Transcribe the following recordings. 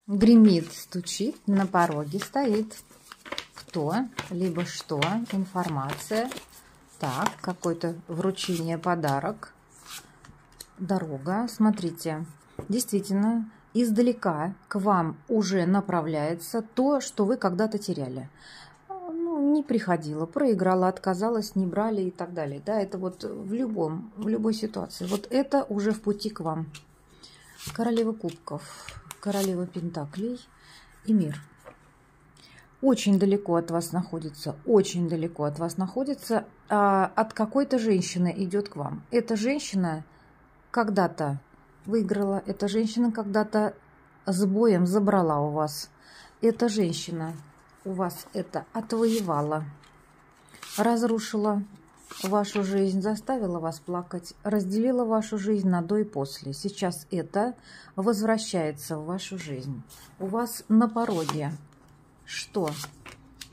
Гремит, стучит, на пороге стоит. Кто, либо что, информация. Так, какое-то вручение, подарок. Дорога, смотрите, действительно, издалека к вам уже направляется то, что вы когда-то теряли. Ну, не приходило, проиграла, отказалась, не брали и так далее. Да, это вот в любой ситуации. Вот это уже в пути к вам. Королева кубков, королева пентаклей и мир. Очень далеко от вас находится, очень далеко от вас находится. От какой-то женщины идет к вам. Эта женщина когда-то выиграла, эта женщина когда-то с боем забрала у вас. Эта женщина у вас это отвоевала, разрушила вашу жизнь, заставила вас плакать, разделила вашу жизнь на до и после. Сейчас это возвращается в вашу жизнь. У вас на пороге что?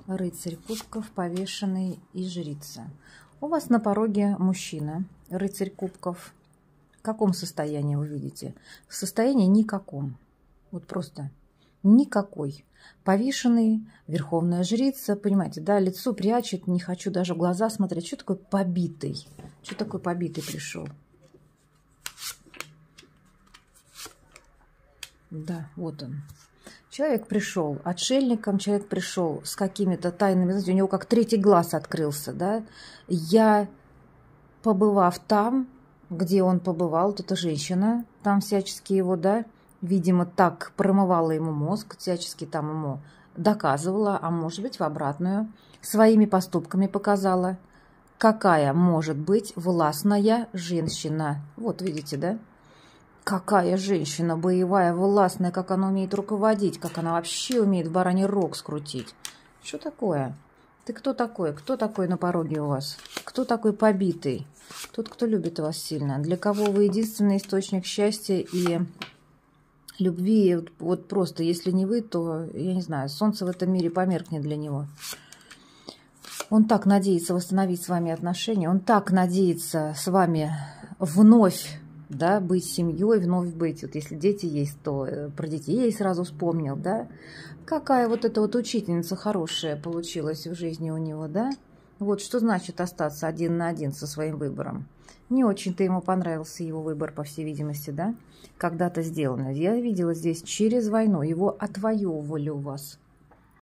Рыцарь кубков, повешенный и жрица. У вас на пороге мужчина, рыцарь кубков. В каком состоянии вы видите? В состоянии никаком. Вот просто никакой. Повешенный, верховная жрица, понимаете, да, лицо прячет, не хочу даже в глаза смотреть. Что такое побитый? Что такое побитый пришел? Да, вот он. Человек пришел отшельником, человек пришел с какими-то тайнами, знаете, у него как третий глаз открылся, да. Я, побывав там, где он побывал, вот эта женщина, там всячески его, да, видимо, так промывала ему мозг, всячески там ему доказывала, а может быть в обратную, своими поступками показала, какая может быть властная женщина. Вот видите, да? Какая женщина боевая, властная, как она умеет руководить, как она вообще умеет в бараний рог скрутить. Что такое? Ты кто такой? Кто такой на пороге у вас? Кто такой побитый? Тот, кто любит вас сильно. Для кого вы единственный источник счастья и любви. Вот просто, если не вы, то, я не знаю, солнце в этом мире померкнет для него. Он так надеется восстановить с вами отношения. Он так надеется с вами вновь, да, быть семьей, вновь быть. Вот если дети есть, то про детей сразу вспомнил, да. Какая вот эта вот учительница хорошая получилась в жизни у него, да. Вот что значит остаться один на один со своим выбором. Не очень-то ему понравился его выбор, по всей видимости, да, когда-то сделанный. Я видела здесь через войну, его отвоевывали у вас.